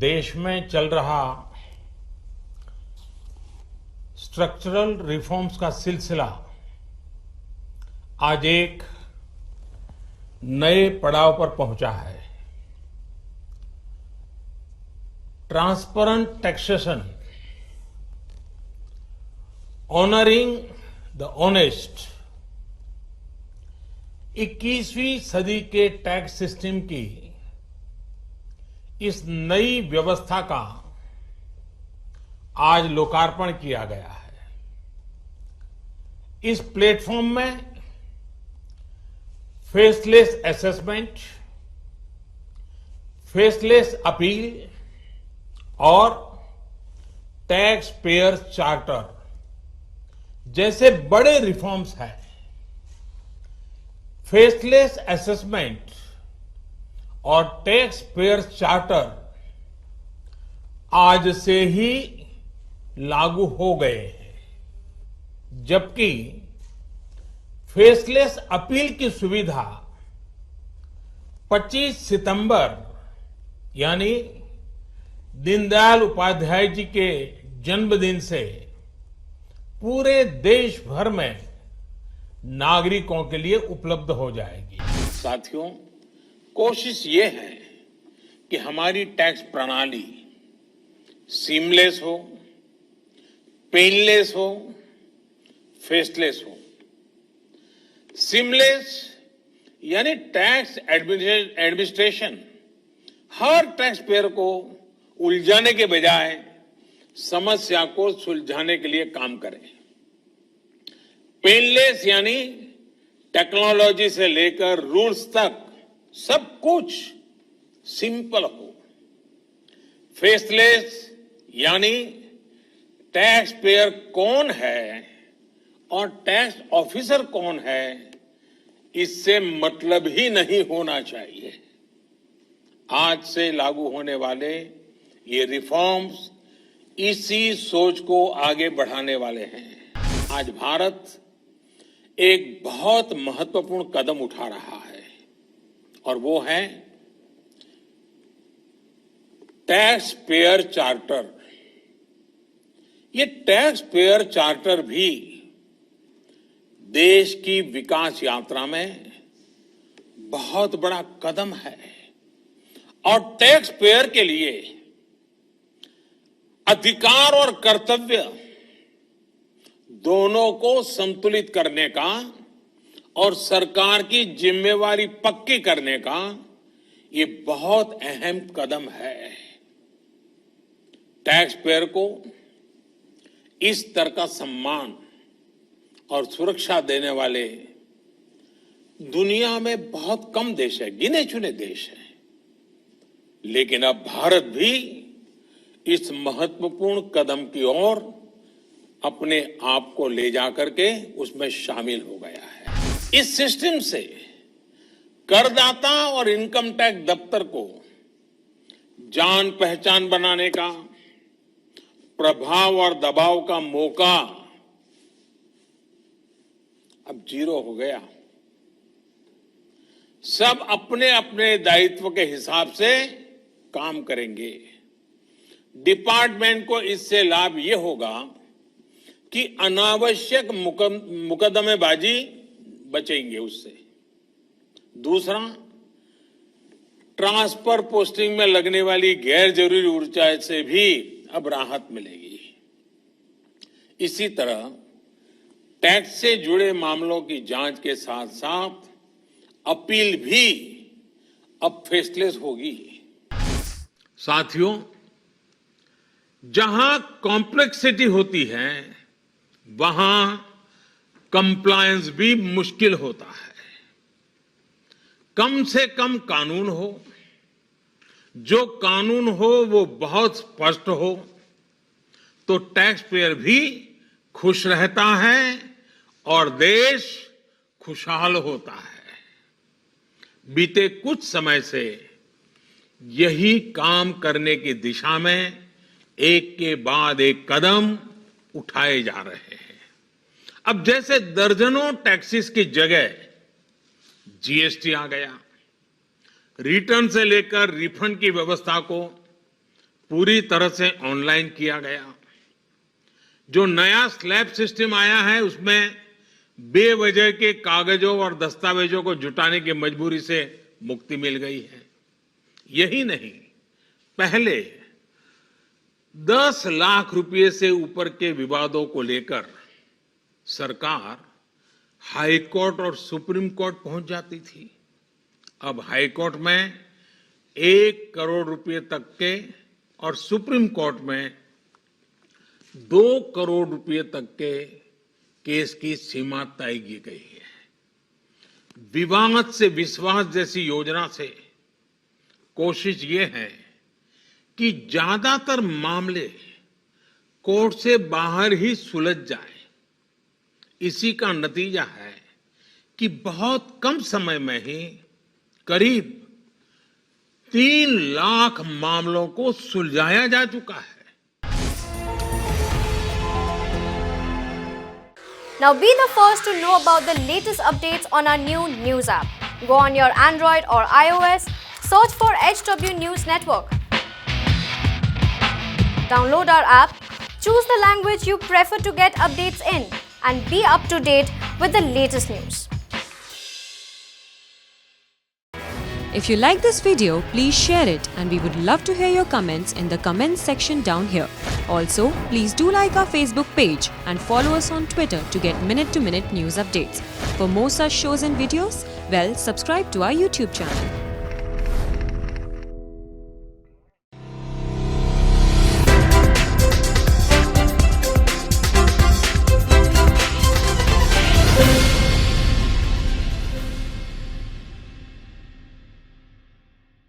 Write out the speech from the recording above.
देश में चल रहा स्ट्रक्चरल रिफॉर्म्स का सिलसिला आज एक नए पड़ाव पर पहुंचा है। Transparent taxation, honouring the honest, 21वीं सदी के टैक्स सिस्टम की इस नई व्यवस्था का आज लोकार्पण किया गया है। इस प्लेटफॉर्म में फेसलेस असेसमेंट, फेसलेस अपील और टैक्स पेयर चार्टर जैसे बड़े रिफॉर्म्स हैं। फेसलेस असेसमेंट और टैक्स पेयर चार्टर आज से ही लागू हो गए हैं, जबकि फेसलेस अपील की सुविधा 25 सितंबर यानी दीनदयाल उपाध्याय जी के जन्मदिन से पूरे देश भर में नागरिकों के लिए उपलब्ध हो जाएगी। साथियों, कोशिश ये है कि हमारी टैक्स प्रणाली सीमलेस हो, पेनलेस हो, फेसलेस हो। सीमलेस यानी टैक्स एडमिनिस्ट्रेशन हर टैक्स पेयर को उलझाने के बजाय समस्या को सुलझाने के लिए काम करे। पेनलेस यानी टेक्नोलॉजी से लेकर रूल्स तक सब कुछ सिंपल हो। फेसलेस यानी टैक्स पेयर कौन है और टैक्स ऑफिसर कौन है, इससे मतलब ही नहीं होना चाहिए। आज से लागू होने वाले ये रिफॉर्म्स इसी सोच को आगे बढ़ाने वाले हैं। आज भारत एक बहुत महत्वपूर्ण कदम उठा रहा है और वो है टैक्स पेयर चार्टर। ये टैक्स पेयर चार्टर भी देश की विकास यात्रा में बहुत बड़ा कदम है और टैक्स पेयर के लिए अधिकार और कर्तव्य दोनों को संतुलित करने का और सरकार की जिम्मेवारी पक्की करने का ये बहुत अहम कदम है। टैक्स पेयर को इस तरह का सम्मान और सुरक्षा देने वाले दुनिया में बहुत कम देश है, गिने चुने देश हैं। लेकिन अब भारत भी इस महत्वपूर्ण कदम की ओर अपने आप को ले जाकर के उसमें शामिल हो गया है। इस सिस्टम से करदाता और इनकम टैक्स दफ्तर को जान पहचान बनाने का, प्रभाव और दबाव का मौका अब जीरो हो गया। सब अपने अपने दायित्व के हिसाब से काम करेंगे। डिपार्टमेंट को इससे लाभ ये होगा कि अनावश्यक मुकदमेबाजी बचेंगे उससे। दूसरा, ट्रांसफर पोस्टिंग में लगने वाली गैर जरूरी ऊर्जा से भी अब राहत मिलेगी। इसी तरह टैक्स से जुड़े मामलों की जांच के साथ साथ अपील भी अब फेसलेस होगी। साथियों, जहां कॉम्प्लेक्सिटी होती है वहां कंप्लायंस भी मुश्किल होता है। कम से कम कानून हो, जो कानून हो वो बहुत स्पष्ट हो, तो टैक्स पेयर भी खुश रहता है और देश खुशहाल होता है। बीते कुछ समय से यही काम करने की दिशा में एक के बाद एक कदम उठाए जा रहे हैं। अब जैसे दर्जनों टैक्सेस की जगह जीएसटी आ गया, रिटर्न से लेकर रिफंड की व्यवस्था को पूरी तरह से ऑनलाइन किया गया। जो नया स्लैब सिस्टम आया है उसमें बेवजह के कागजों और दस्तावेजों को जुटाने की मजबूरी से मुक्ति मिल गई है। यही नहीं, पहले 10 लाख रुपए से ऊपर के विवादों को लेकर सरकार हाई कोर्ट और सुप्रीम कोर्ट पहुंच जाती थी। अब हाई कोर्ट में 1 करोड़ रुपए तक के और सुप्रीम कोर्ट में 2 करोड़ रुपए तक के केस की सीमा तय की गई है। विवाद से विश्वास जैसी योजना से कोशिश ये है कि ज्यादातर मामले कोर्ट से बाहर ही सुलझ जाए। इसी का नतीजा है कि बहुत कम समय में ही करीब 3 लाख मामलों को सुलझाया जा चुका है। Now be the first to know about the latest updates on our new news app. Go on your Android or iOS, search for HW News Network. Download our app, choose the language you prefer to get updates in, and be up to date with the latest news. If you like this video, please share it and we would love to hear your comments in the comments section down here. Also, please do like our Facebook page and follow us on Twitter to get minute-to-minute news updates. For more such shows and videos, subscribe to our YouTube channel.